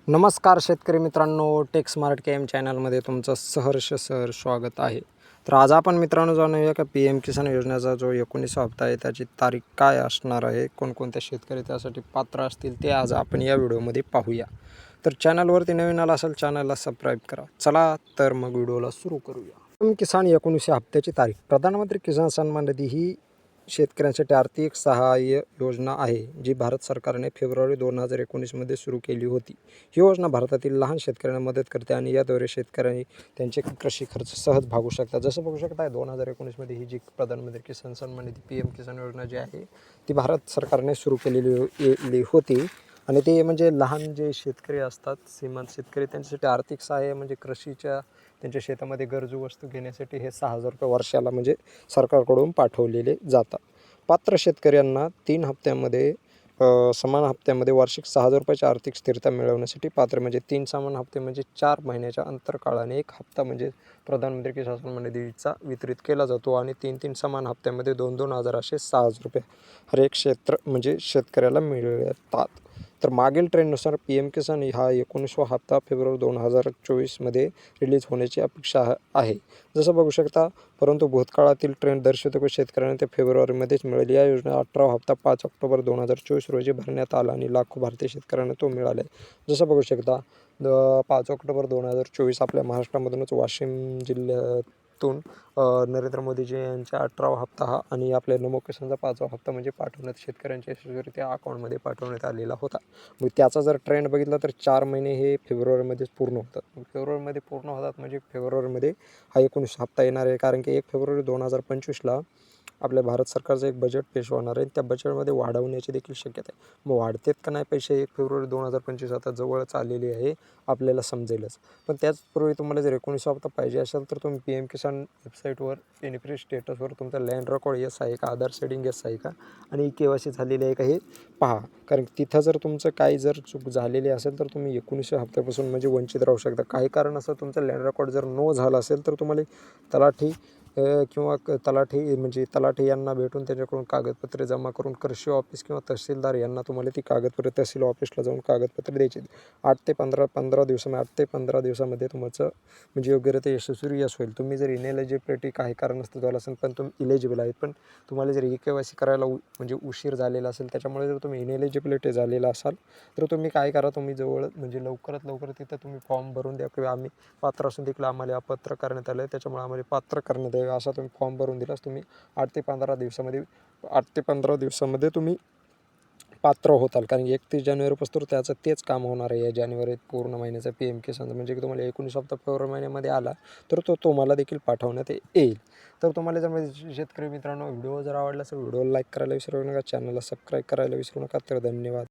नमस्कार शेतकरी मित्रांनो, टेक स्मार्ट के एम चॅनलमध्ये तुमचं सहर्ष स्वागत आहे. तर आज आपण मित्रांनो जाणूया का पी एम किसान योजनेचा जो 19वा हप्ता आहे त्याची तारीख काय असणार आहे, कोणकोणत्या शेतकरी त्यासाठी पात्र असतील ते आज आपण या व्हिडिओमध्ये पाहूया. तर चॅनलवरती नवीन आला असेल चॅनलला सबस्क्राईब करा. चला तर मग व्हिडिओला सुरू करूया. पी एम किसान 19व्या हप्त्याची तारीख. प्रधानमंत्री किसान सन्मान निधी ही शेतकऱ्यांसाठी आर्थिक सहाय्य योजना आहे जी भारत सरकारने फेब्रुवारी 2019मध्ये सुरू केली होती. ही योजना भारतातील लहान शेतकऱ्यांना मदत करते आणि याद्वारे शेतकऱ्यांनी त्यांचे कृषी खर्च सहज भागू शकतात. जसं बघू शकता 2019मध्ये ही जी प्रधानमंत्री किसान सन्मान निधी पी एम किसान योजना जी आहे ती भारत सरकारने सुरू केलेली होती. आणि ते म्हणजे लहान जे शेतकरी असतात, श्रीमंत शेतकरी, त्यांच्यासाठी आर्थिक सहाय्य म्हणजे कृषीच्या त्यांच्या शेतामध्ये गरजू वस्तू घेण्यासाठी हे 6,000 रुपये वर्षाला म्हणजे सरकारकडून पाठवलेले जातात. पात्र शेतकऱ्यांना 3 हप्त्यामध्ये समान हप्त्यामध्ये वार्षिक 6,000 रुपयाची आर्थिक स्थिरता मिळवण्यासाठी पात्र म्हणजे 3 समान हप्ते म्हणजे 4 महिन्याच्या अंतरकाळाने 1 हप्ता म्हणजे प्रधानमंत्री किसान सन्मान निधीचा वितरित केला जातो आणि 3 समान हप्त्यामध्ये 2-2 हजार असे 6,000 रुपये हर एक म्हणजे शेतकऱ्याला मिळतात. तर मागील ट्रेंडनुसार पी एम किसान हा 19वा हप्ता फेब्रुवारी 2024मध्ये रिलीज होण्याची अपेक्षा आहे. जसं बघू शकता, परंतु भूतकाळातील ट्रेंड दर्शवतो की शेतकऱ्यांना ते फेब्रुवारीमध्येच मिळेल. या योजनेत 18वा हप्ता 5 ऑक्टोबर 2024 रोजी भरण्यात आला आणि लाखो भारतीय शेतकऱ्यांना तो मिळाला आहे. जसं बघू शकता 5 ऑक्टोबर 2024 आपल्या महाराष्ट्रामधूनच वाशिम जिल्ह्यातून नरेंद्र मोदीजी यांचा 18वा हप्ता हा आणि आपल्या नमो किसानचा 5वा हप्ता म्हणजे पाठवण्यात शेतकऱ्यांच्या यशस्वीरित्या अकाउंटमध्ये पाठवण्यात आलेला होता. मग त्याचा जर ट्रेंड बघितला तर 4 महिने हे फेब्रुवारीमध्येच पूर्ण होतात. फेब्रुवारीमध्ये पूर्ण होतात म्हणजे फेब्रुवारीमध्ये हा 19 हप्ता येणार आहे, कारण की 1 फेब्रुवारी 2025ला आपल्या भारत सरकारचं एक बजेट पेश होणार आहे. त्या बजेटमध्ये वाढवण्याची देखील शक्यता आहे. मग वाढतेत का नाही पैसे 1 फेब्रुवारी 2025 आता जवळच आलेली आहे, आपल्याला समजेलच. पण त्याचपूर्वी तुम्हाला जर 19 हप्ता पाहिजे असेल तर तुम्ही पी एम किसान वेबसाईटवर बेनिफिट स्टेटसवर तुमचा लँड रेकॉर्ड येस आहे का, आधार सेडिंग येस आहे का आणि KYC झालेली आहे का हे पहा. कारण तिथं जर तुमचं काही जर चूक झालेली असेल तर तुम्ही 19व्या हप्त्यापासून म्हणजे वंचित राहू शकता. काही कारण असं तुमचं लँड रेकॉर्ड जर नो झालं असेल तर तुम्हाला तलाठी किंवा तलाठी म्हणजे तलाठी यांना भेटून त्यांच्याकडून कागदपत्रे जमा करून कृषी ऑफिस किंवा तहसीलदार यांना तुम्हाला ती कागदपत्रे तहसील ऑफिसला जाऊन कागदपत्रे द्यायची. 8 ते 15 दिवसामध्ये तुमचं म्हणजे योग्यरित्या यशस्वी होईल. तुम्ही जर इनएलिजिबिलिटी काही कारण असतं झालं असेल पण तुम्ही इलिजिबल आहेत, पण तुम्हाला जर KYC करायला म्हणजे उशीर झालेला असेल, त्याच्यामुळे जर तुम्ही इनएलिजिबिलिटी झालेला असाल तर तुम्ही काय करा, तुम्ही जवळ म्हणजे लवकरात लवकर तिथं तुम्ही फॉर्म भरून द्या किंवा आम्ही पात्र असून देखील आम्हाला अपात्र करण्यात आलं आहे, त्याच्यामुळे आम्हाला पात्र करण्यात यावे असा तुम्ही फॉर्म भरून दिलास तुम्ही 8 ते 15 दिवसामध्ये तुम्ही पात्र होताल. कारण 31 जानेवारीपासून त्याचं तेच काम होणार आहे. या जानेवारीत पूर्ण महिन्याचा पी एम किसान म्हणजे की तुम्हाला 19 हप्ता फेब्रुवारी महिन्यामध्ये आला तर तो तुम्हाला देखील पाठवण्यात येईल. तर तुम्हाला जर म्हणजे शेतकरी मित्रांनो व्हिडिओ जर आवडला असेल व्हिडिओला लाईक करायला विसरू नका, चॅनलला सबस्क्राईब करायला विसरू नका. तर धन्यवाद.